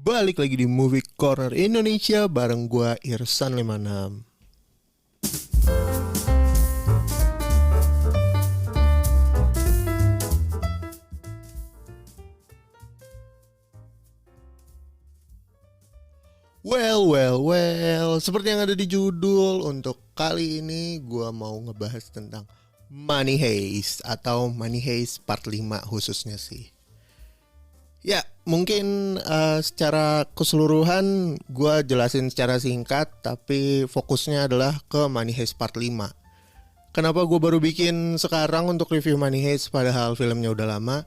Balik lagi di Movie Corner Indonesia bareng gua Irsan 56. Well, seperti yang ada di judul, untuk kali ini gua mau ngebahas tentang Money Heist atau Money Heist Part 5 khususnya sih. Ya, mungkin secara keseluruhan gue jelasin secara singkat, tapi fokusnya adalah ke Money Heist Part 5. Kenapa gue baru bikin sekarang untuk review Money Heist padahal filmnya udah lama?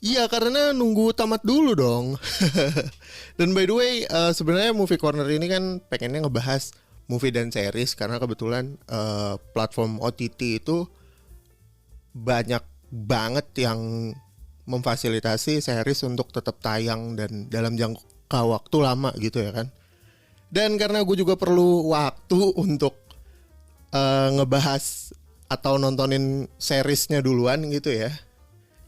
Iya, karena nunggu tamat dulu dong. Dan by the way, sebenarnya Movie Corner ini kan pengennya ngebahas movie dan series, karena kebetulan platform OTT itu banyak banget yang memfasilitasi series untuk tetap tayang dan dalam jangka waktu lama gitu ya kan. Dan karena gue juga perlu waktu untuk ngebahas atau nontonin seriesnya duluan gitu ya.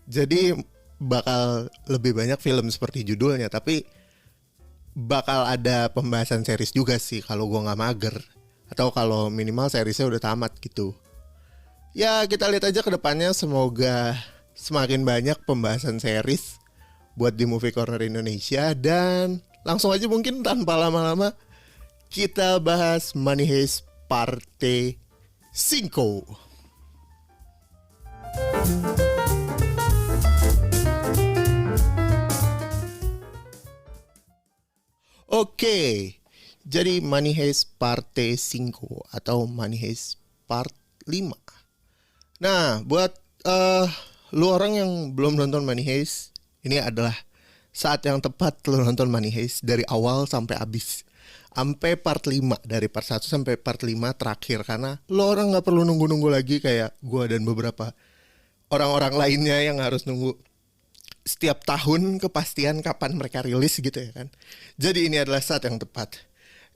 Jadi bakal lebih banyak film seperti judulnya, tapi bakal ada pembahasan series juga sih kalau gue nggak mager, atau kalau minimal seriesnya udah tamat gitu. Ya kita lihat aja ke depannya, semoga semakin banyak pembahasan series buat di Movie Corner Indonesia. Dan langsung aja mungkin tanpa lama-lama kita bahas Money Heist Parte 5. Oke, jadi Money Heist Parte 5 atau Money Heist Part 5. Nah, buat lu orang yang belum nonton Money Heist, ini adalah saat yang tepat lu nonton Money Heist dari awal sampai habis. Sampai part 5, dari part 1 sampai part 5 terakhir, karena lu orang gak perlu nunggu-nunggu lagi kayak gua dan beberapa orang-orang lainnya yang harus nunggu setiap tahun kepastian kapan mereka rilis gitu ya kan. Jadi ini adalah saat yang tepat.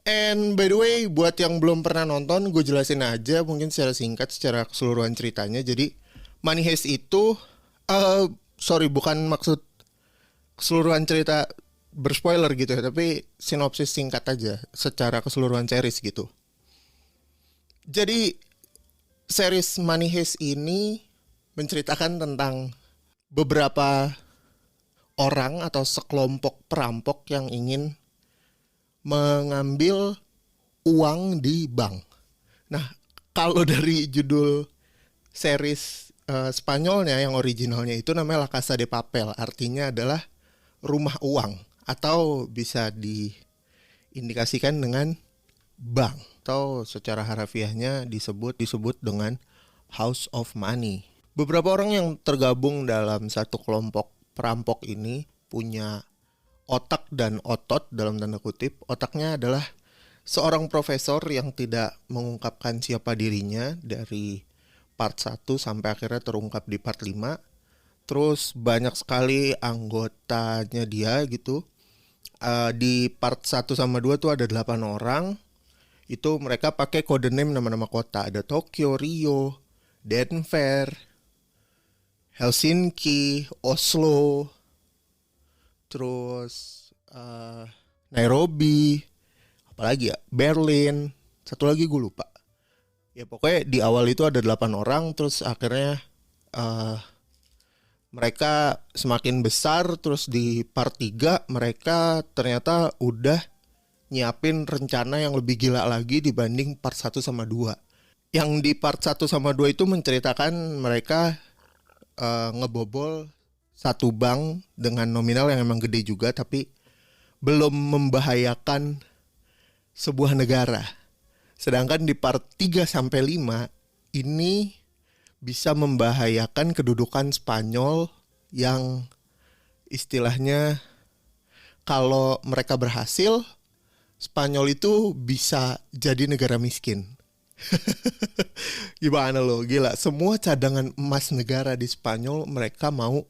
And by the way, buat yang belum pernah nonton, gue jelasin aja mungkin secara singkat, secara keseluruhan ceritanya. Jadi Money Heist itu bukan maksud keseluruhan cerita berspoiler gitu ya, tapi sinopsis singkat aja secara keseluruhan series gitu. Jadi series Money Heist ini menceritakan tentang beberapa orang atau sekelompok perampok yang ingin mengambil uang di bank. Nah, kalau dari judul series Spanyolnya yang originalnya itu namanya La Casa de Papel, artinya adalah rumah uang, atau bisa diindikasikan dengan bank, atau secara harafiahnya disebut dengan House of Money. Beberapa orang yang tergabung dalam satu kelompok perampok ini punya otak dan otot dalam tanda kutip. Otaknya adalah seorang profesor yang tidak mengungkapkan siapa dirinya dari part 1 sampai akhirnya terungkap di part 5. Terus banyak sekali anggotanya dia gitu. Di part 1 sama 2 tuh ada 8 orang. Itu mereka pakai kode name nama-nama kota. Ada Tokyo, Rio, Denver, Helsinki, Oslo, terus Nairobi, apalagi ya, Berlin, satu lagi gue lupa. Ya pokoknya di awal itu ada 8 orang, terus akhirnya mereka semakin besar. Terus di part 3 mereka ternyata udah nyiapin rencana yang lebih gila lagi dibanding part 1 sama 2. Yang di part 1 sama 2 itu menceritakan mereka ngebobol satu bank dengan nominal yang emang gede juga, tapi belum membahayakan sebuah negara. Sedangkan di part 3 sampai 5 ini bisa membahayakan kedudukan Spanyol yang istilahnya kalau mereka berhasil, Spanyol itu bisa jadi negara miskin. Gimana lo, gila, semua cadangan emas negara di Spanyol mereka mau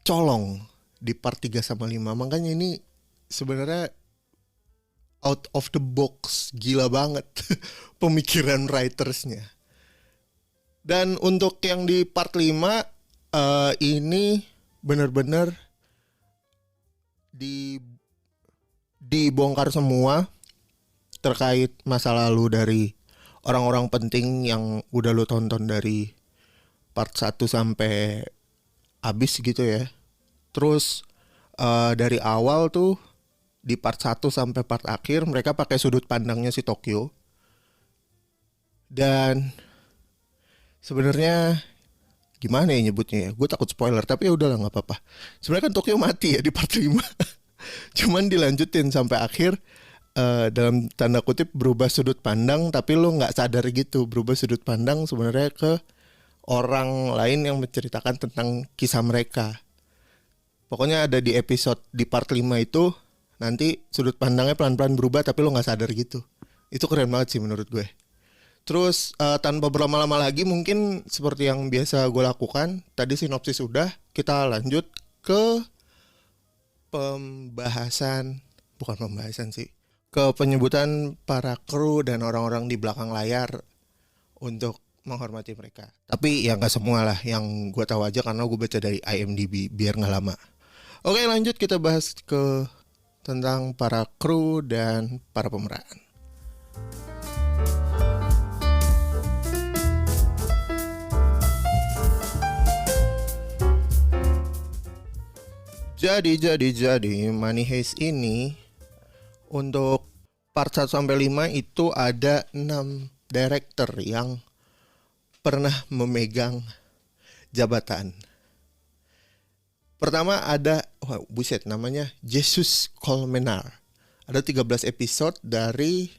colong di part 3 sama 5. Makanya ini sebenarnya out of the box, gila banget pemikiran writersnya. Dan untuk yang di part 5 ini benar-benar di dibongkar semua terkait masa lalu dari orang-orang penting yang udah lu tonton dari part 1 sampai habis gitu ya. Terus dari awal tuh di part 1 sampai part akhir mereka pakai sudut pandangnya si Tokyo. Dan sebenarnya gimana ya nyebutnya ya? Gue takut spoiler tapi ya udahlah nggak apa-apa. Sebenarnya kan Tokyo mati ya di part 5. Cuman dilanjutin sampai akhir dalam tanda kutip berubah sudut pandang tapi lo nggak sadar gitu berubah sudut pandang sebenarnya ke orang lain yang menceritakan tentang kisah mereka. Pokoknya ada di episode di part 5 itu nanti sudut pandangnya pelan-pelan berubah tapi lo nggak sadar gitu. Itu keren banget sih menurut gue. Terus tanpa berlama-lama lagi mungkin seperti yang biasa gue lakukan, tadi sinopsis udah, kita lanjut ke bukan pembahasan sih, ke penyebutan para kru dan orang-orang di belakang layar untuk menghormati mereka. Tapi ya nggak semua lah, yang gue tahu aja karena gue baca dari IMDb biar nggak lama. Oke lanjut kita bahas ke tentang para kru dan para pemeran. Jadi Money Heist ini untuk part 1 sampai 5 itu ada 6 director yang pernah memegang jabatan. Pertama ada namanya Jesus Colmenar. Ada 13 episode dari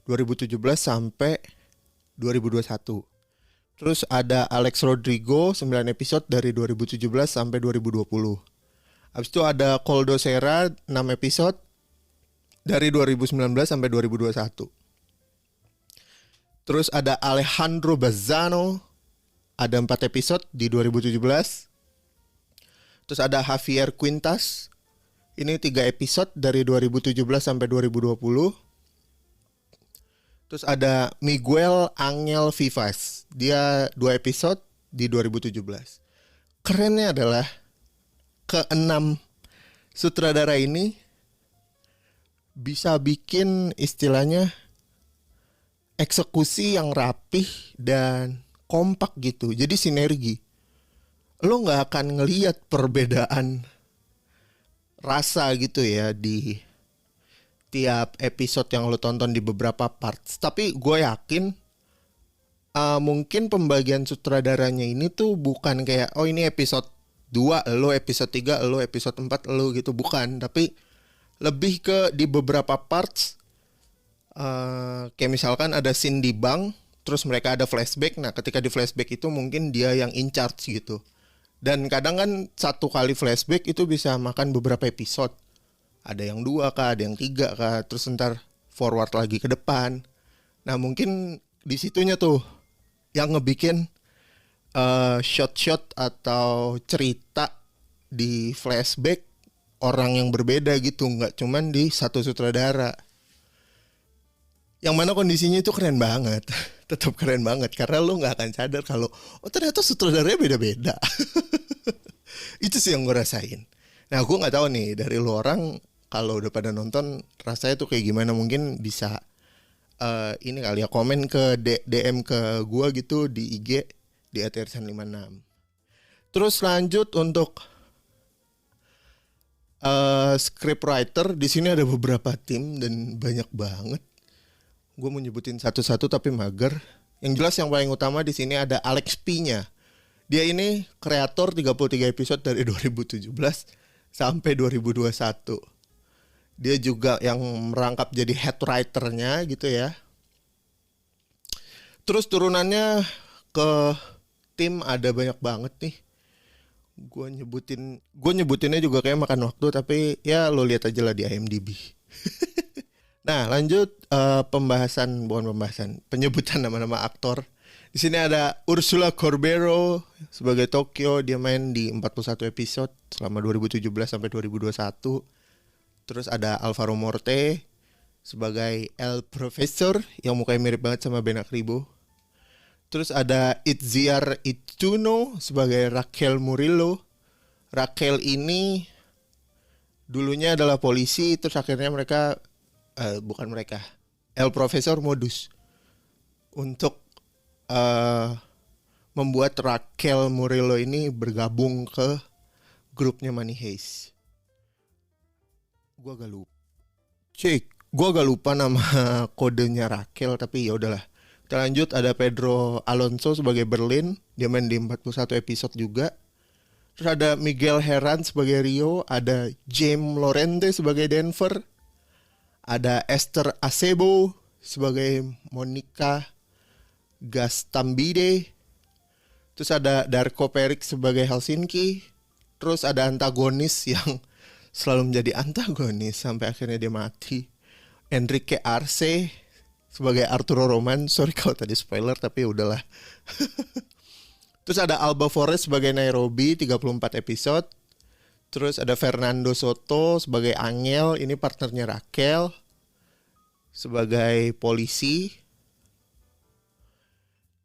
2017 sampai 2021. Terus ada Alex Rodrigo 9 episode dari 2017 sampai 2020. Habis itu ada Koldo Serra 6 episode dari 2019 sampai 2021. Terus ada Alejandro Bazzano ada 4 episode di 2017. Terus ada Javier Quintas ini 3 episode dari 2017 sampai 2020. Terus ada Miguel Angel Vivas, dia 2 episode di 2017. Kerennya adalah ke-6 sutradara ini bisa bikin istilahnya eksekusi yang rapih dan kompak gitu. Jadi sinergi. Lo gak akan ngelihat perbedaan rasa gitu ya di tiap episode yang lo tonton di beberapa parts. Tapi gue yakin mungkin pembagian sutradaranya ini tuh bukan kayak oh ini episode 2 lo, episode 3 lo, episode 4 lo gitu, bukan. Tapi lebih ke di beberapa parts kayak misalkan ada scene di bank, terus mereka ada flashback. Nah ketika di flashback itu mungkin dia yang in charge gitu. Dan kadang kan satu kali flashback itu bisa makan beberapa episode. Ada yang 2 kah, ada yang 3 kah, terus ntar forward lagi ke depan. Nah mungkin di situnya tuh yang ngebikin shot-shot atau cerita di flashback orang yang berbeda gitu, nggak cuman di satu sutradara. Yang mana kondisinya itu keren banget, tetap keren banget karena lo nggak akan sadar kalau oh ternyata sutradaranya beda-beda. Itu sih yang gue rasain. Nah gue nggak tahu nih dari lo orang kalau udah pada nonton rasanya tuh kayak gimana, mungkin bisa ini kali ya komen ke DM ke gue gitu di IG di @ersan56. Terus lanjut untuk scriptwriter, di sini ada beberapa tim dan banyak banget. Gue mau nyebutin satu-satu tapi mager. Yang jelas yang paling utama di sini ada Alex P-nya. Dia ini kreator 33 episode dari 2017 sampai 2021. Dia juga yang merangkap jadi head writer-nya gitu ya. Terus turunannya ke tim ada banyak banget nih. Gue nyebutinnya juga kayak makan waktu, tapi ya lo lihat aja lah di IMDb. Nah lanjut penyebutan nama-nama aktor. Di sini ada Ursula Corbero sebagai Tokyo, dia main di 41 episode selama 2017 sampai 2021. Terus ada Alvaro Morte sebagai El Profesor yang mukanya mirip banget sama Ben Akribo. Terus ada Itziar Itsuno sebagai Raquel Murillo. Raquel ini dulunya adalah polisi, terus akhirnya mereka bukan mereka, El Profesor modus untuk eh, membuat Raquel Murillo ini bergabung ke grupnya Money Heist. Gua agak lupa. Gua agak lupa nama kodenya Raquel, tapi ya udahlah. Kita lanjut, ada Pedro Alonso sebagai Berlin, dia main di 41 episode juga. Terus ada Miguel Herran sebagai Rio, ada James Lorente sebagai Denver, ada Esther Acebo sebagai Monica Gastambide, terus ada Darko Peric sebagai Helsinki, terus ada antagonis yang selalu menjadi antagonis sampai akhirnya dia mati, Enrique Arce sebagai Arturo Roman. Sorry kalau tadi spoiler, tapi udahlah. Terus ada Alba Forest sebagai Nairobi, 34 episode. Terus ada Fernando Soto sebagai Angel, ini partnernya Raquel, sebagai polisi.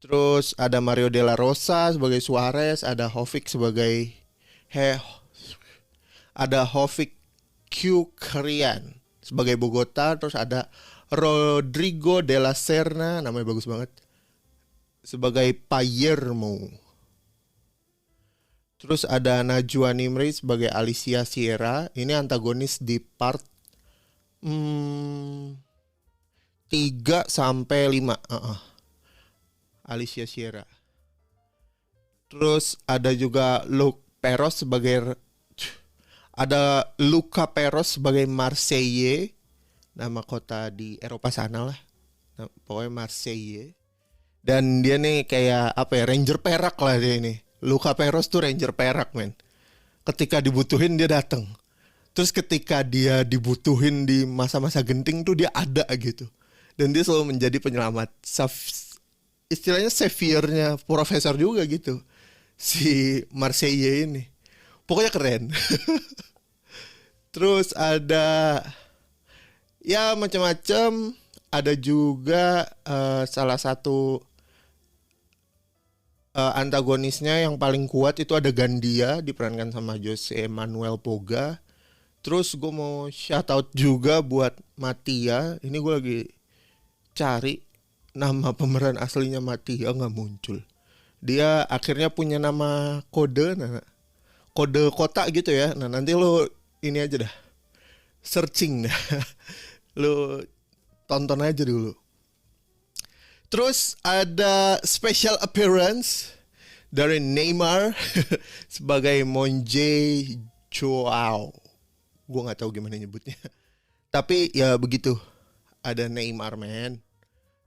Terus ada Mario de la Rosa sebagai Suarez, ada Hovik sebagai ada Hovik Q. Kerian sebagai Bogota. Terus ada Rodrigo de la Serna, namanya bagus banget, sebagai Palermo. Terus ada Najwa Nimri sebagai Alicia Sierra. Ini antagonis di part 3 sampai 5. Alicia Sierra. Terus ada juga Luca Peros sebagai Marseille, nama kota di Eropa sana lah. Nah, pokoknya Marseille. Dan dia nih kayak apa ya, Ranger perak lah dia ini. Luca Peros tuh Ranger perak, men. Ketika dibutuhin dia datang. Terus ketika dia dibutuhin di masa-masa genting tuh dia ada gitu. Dan dia selalu menjadi penyelamat. Istilahnya saviornya profesor juga gitu, si Marseille ini. Pokoknya keren. Terus ada ya macam-macam. Ada juga salah satu antagonisnya yang paling kuat itu ada Gandia, diperankan sama Jose Manuel Poga. Terus gue mau shout out juga buat Mattia. Ini gue lagi cari nama pemeran aslinya Mattia, nggak muncul. Dia akhirnya punya nama kode, kode kota gitu ya. Nah nanti lo ini aja dah, searching dah. Lo tonton aja dulu. Terus ada special appearance dari Neymar sebagai Monje Joao. Gue nggak tahu gimana nyebutnya. Tapi ya begitu. Ada Neymar, man.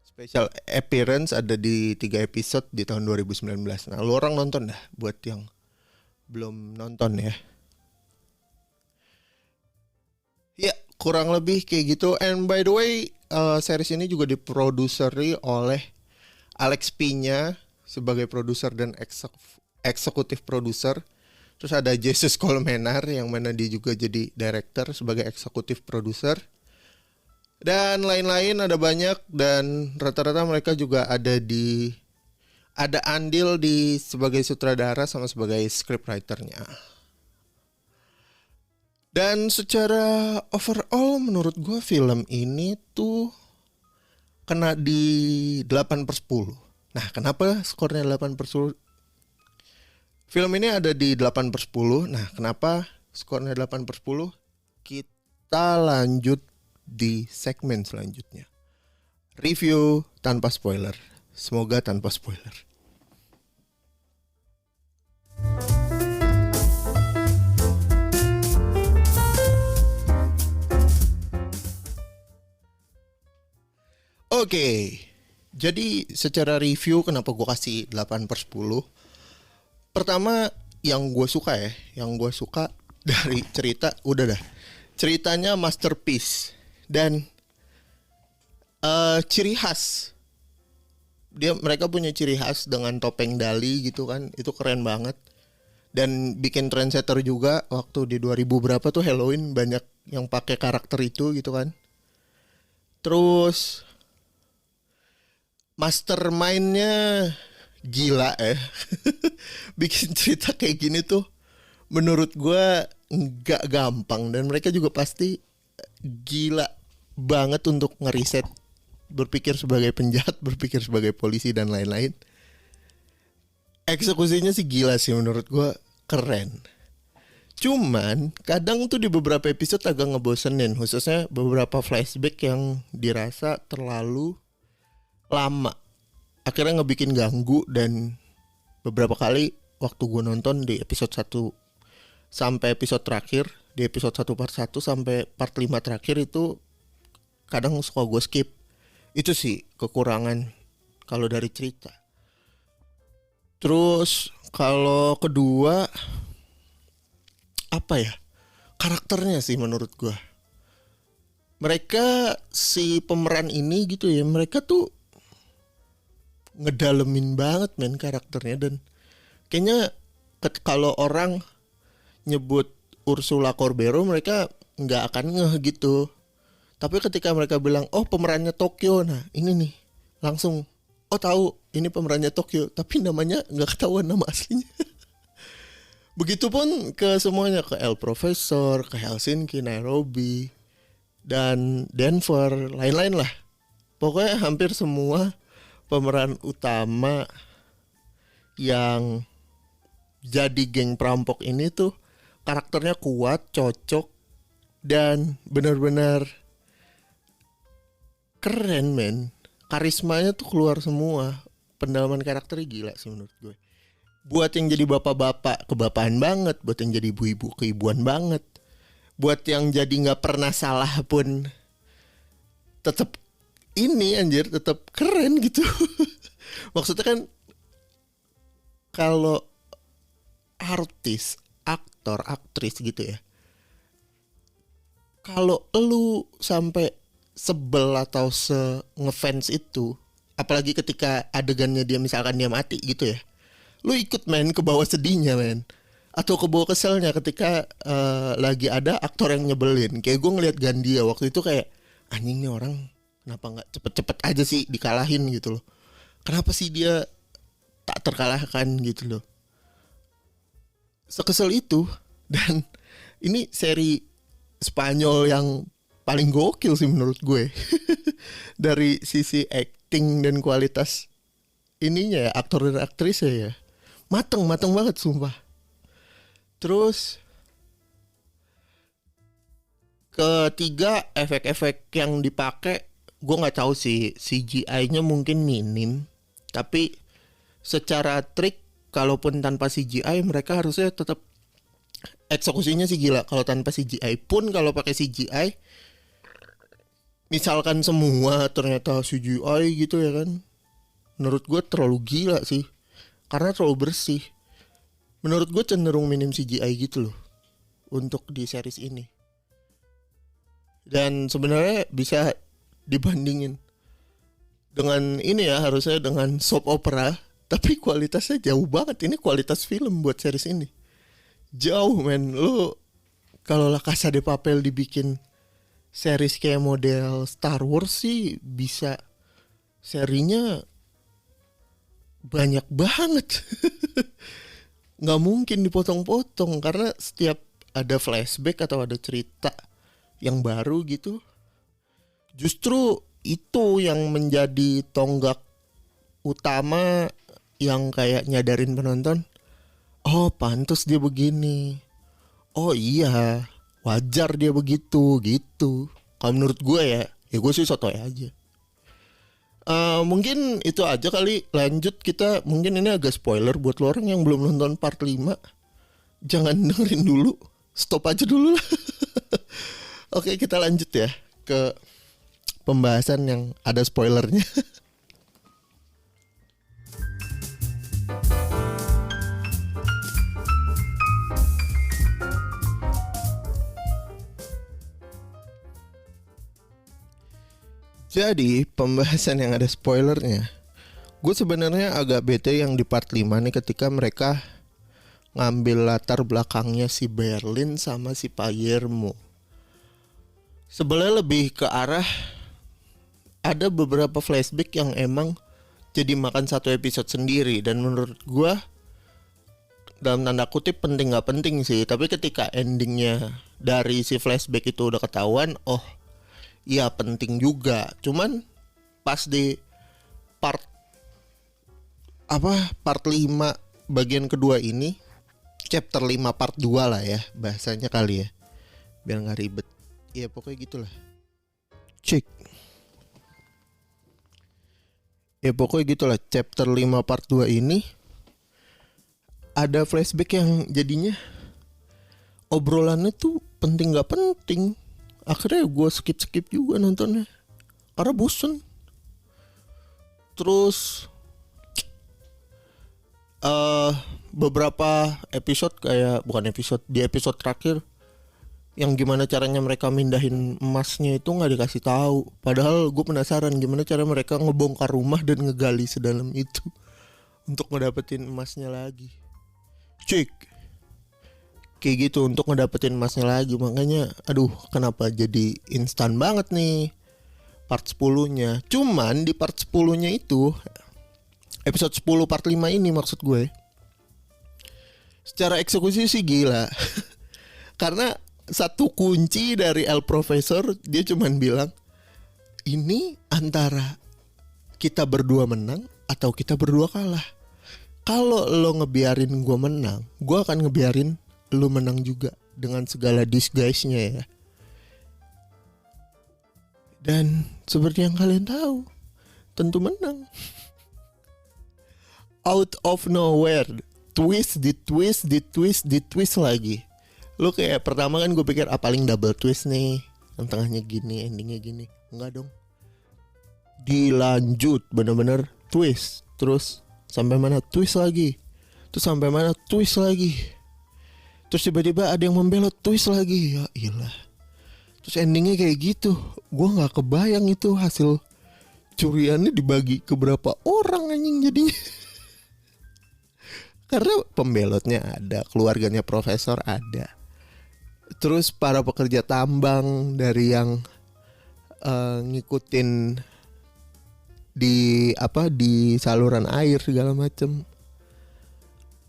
Special appearance ada di 3 episode di tahun 2019. Nah, lu orang nonton dah buat yang belum nonton ya. Ya, kurang lebih kayak gitu. And by the way, series ini juga diproduseri oleh Alex Piña sebagai produser dan eksekutif produser. Terus ada Jesus Colmenar yang mana dia juga jadi director sebagai eksekutif produser. Dan lain-lain ada banyak, dan rata-rata mereka juga ada andil di sebagai sutradara sama sebagai scriptwriternya. Dan secara overall menurut gue film ini tuh kena di 8/10. Nah, kenapa skornya 8/10? Film ini ada di 8/10. Nah, kenapa skornya 8/10? Kita lanjut di segmen selanjutnya. Review tanpa spoiler. Semoga tanpa spoiler. Oke, jadi secara review kenapa gue kasih 8/10? Pertama, yang gue suka dari cerita, udah dah. Ceritanya masterpiece dan ciri khas. Mereka punya ciri khas dengan topeng Dali gitu kan, itu keren banget. Dan bikin trendsetter juga waktu di 2000 berapa tuh Halloween banyak yang pakai karakter itu gitu kan. Terus mastermind-nya gila ya. Bikin cerita kayak gini tuh menurut gue nggak gampang, dan mereka juga pasti gila banget untuk ngeriset, berpikir sebagai penjahat, berpikir sebagai polisi dan lain-lain. Eksekusinya sih gila sih menurut gue, keren. Cuman kadang tuh di beberapa episode agak ngebosenin, khususnya beberapa flashback yang dirasa terlalu lama. Akhirnya ngebikin ganggu, dan beberapa kali waktu gue nonton di episode 1 sampai episode terakhir, di episode 1 part 1 sampai part 5 terakhir itu kadang suka gue skip. Itu sih kekurangan kalau dari cerita. Terus kalau kedua, apa ya, karakternya sih menurut gue. Mereka si pemeran ini gitu ya, mereka tuh ngedalemin banget men karakternya, dan kayaknya kalau orang nyebut Ursula Corbero mereka nggak akan ngeh gitu. Tapi ketika mereka bilang oh pemerannya Tokyo, nah ini nih langsung oh tahu ini pemerannya Tokyo, tapi namanya nggak ketahuan nama aslinya. Begitupun ke semuanya, ke El Profesor, ke Helsinki, Nairobi, dan Denver, lain-lain lah. Pokoknya hampir semua pemeran utama yang jadi geng perampok ini tuh karakternya kuat, cocok, dan benar-benar keren men. Karismanya tuh keluar semua. Pendalaman karakternya gila sih menurut gue. Buat yang jadi bapak-bapak kebapaan banget, buat yang jadi ibu-ibu keibuan banget, buat yang jadi nggak pernah salah pun tetap ini anjir, tetap keren gitu. Maksudnya kan kalau artis, aktor, aktris gitu ya, kalau lu sampai sebel atau ngefans itu, apalagi ketika adegannya dia misalkan dia mati gitu ya, lu ikut main ke bawah sedihnya men, atau ke bawah keselnya ketika lagi ada aktor yang nyebelin. Kayak gue ngeliat Gandia waktu itu kayak anjing nih orang kenapa nggak cepet-cepet aja sih dikalahin gitu loh, kenapa sih dia tak terkalahkan gitu loh, sekesel itu. Dan ini seri Spanyol yang paling gokil sih menurut gue. Dari sisi acting dan kualitas ininya ya, aktor dan aktrisnya ya, mateng banget sumpah. Terus ketiga, efek-efek yang dipakai gue nggak tahu sih, CGI-nya mungkin minim, tapi secara trik kalaupun tanpa CGI mereka harusnya tetap eksekusinya sih gila. Kalau tanpa CGI pun, kalau pakai CGI misalkan semua ternyata CGI gitu ya kan, menurut gue terlalu gila sih, karena terlalu bersih. Menurut gue cenderung minim CGI gitu loh untuk di series ini. Dan sebenarnya bisa dibandingin dengan ini ya, harusnya dengan soap opera, tapi kualitasnya jauh banget. Ini kualitas film buat series ini jauh men. Lo kalau La Casa de Papel dibikin series kayak model Star Wars sih bisa serinya banyak banget. Nggak mungkin dipotong-potong, karena setiap ada flashback atau ada cerita yang baru gitu, justru itu yang menjadi tonggak utama yang kayak nyadarin penonton, oh pantas dia begini, oh iya wajar dia begitu gitu. Kalau menurut gue ya gue sih sotoy aja. Mungkin itu aja kali. Lanjut kita, mungkin ini agak spoiler buat lo orang yang belum nonton part 5. Jangan dengerin dulu, stop aja dulu lah. Oke, kita lanjut ya ke pembahasan yang ada spoilernya. Jadi pembahasan yang ada spoilernya, gue sebenarnya agak bete yang di part 5 nih, ketika mereka ngambil latar belakangnya si Berlin sama si Palermo. Sebenarnya lebih ke arah ada beberapa flashback yang emang jadi makan satu episode sendiri, dan menurut gue dalam tanda kutip penting nggak penting sih, tapi ketika endingnya dari si flashback itu udah ketahuan, oh iya penting juga. Cuman pas di part part 5 bagian kedua ini, chapter 5 part 2 lah ya bahasanya kali ya, biar nggak ribet. Ya pokoknya gitulah. Cek. Ya pokoknya gitulah, chapter 5 part 2 ini ada flashback yang jadinya obrolannya tuh penting gak penting. Akhirnya gue skip juga nontonnya karena bosen. Terus beberapa episode di episode terakhir yang gimana caranya mereka mindahin emasnya itu nggak dikasih tahu. Padahal gue penasaran gimana cara mereka ngebongkar rumah dan ngegali sedalam itu untuk ngedapetin emasnya lagi. Cik, kayak gitu untuk ngedapetin emasnya lagi. Makanya aduh kenapa jadi instan banget nih part 10-nya. Cuman di part 10-nya itu, episode 10 part 5 ini maksud gue, secara eksekusi sih gila. Karena satu kunci dari El Profesor, dia cuman bilang ini antara kita berdua menang atau kita berdua kalah. Kalau lo ngebiarin gue menang, gue akan ngebiarin lo menang juga dengan segala disguise-nya ya. Dan seperti yang kalian tahu, tentu menang. Out of nowhere, twist lagi. Lu kayak pertama kan gue pikir paling double twist nih, yang tengahnya gini, endingnya gini. Enggak dong, dilanjut bener-bener twist. Terus sampai mana twist lagi, terus sampai mana twist lagi, terus tiba-tiba ada yang membelot twist lagi. Ya ilah. Terus endingnya kayak gitu. Gue gak kebayang itu hasil curiannya dibagi ke berapa orang anjing jadinya. Karena pembelotnya ada, keluarganya profesor ada, terus para pekerja tambang dari yang ngikutin di saluran air segala macem.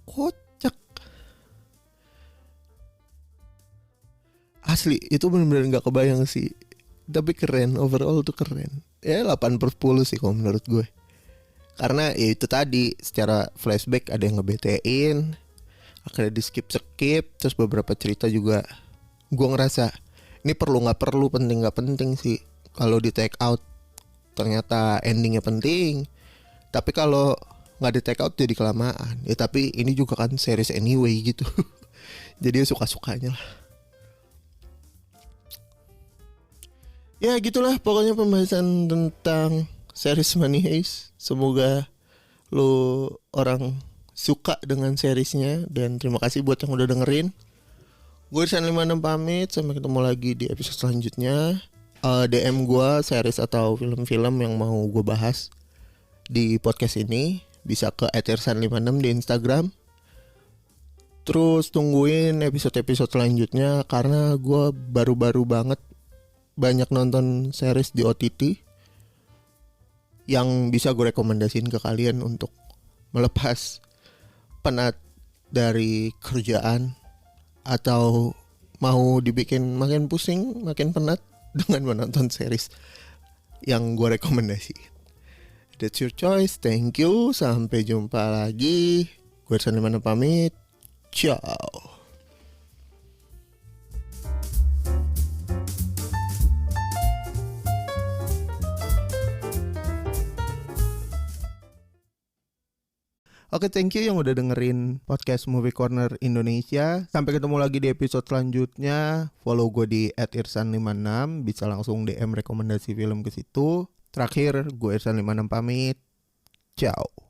Kocak asli, itu benar-benar nggak kebayang sih. Tapi keren, overall tuh keren. Ya 8/10 sih kalau menurut gue. Karena ya itu tadi, secara flashback ada yang ngebetein, akhirnya di skip, terus beberapa cerita juga gue ngerasa ini perlu nggak perlu, penting nggak penting sih. Kalau di take out ternyata endingnya penting, tapi kalau nggak di take out jadi kelamaan. Ya tapi ini juga kan series anyway gitu. Jadi suka-sukanya lah. Ya gitulah pokoknya pembahasan tentang series Money Heist. Semoga lo orang suka dengan seriesnya, dan terima kasih buat yang udah dengerin. Gue Irsan 56 pamit, sampai ketemu lagi di episode selanjutnya. DM gue series atau film-film yang mau gue bahas di podcast ini bisa ke @irsan56 di Instagram. Terus tungguin episode-episode selanjutnya karena gue baru-baru banget banyak nonton series di OTT yang bisa gue rekomendasiin ke kalian untuk melepas penat dari kerjaan atau mau dibikin makin pusing, makin penat dengan menonton series yang gue rekomendasiin. That's your choice. Thank you. Sampai jumpa lagi. Gue Irsan pamit. Ciao. Oke, thank you yang udah dengerin podcast Movie Corner Indonesia. Sampai ketemu lagi di episode selanjutnya. Follow gue di @irsan56, bisa langsung DM rekomendasi film ke situ. Terakhir, gue Irsan56 pamit. Ciao.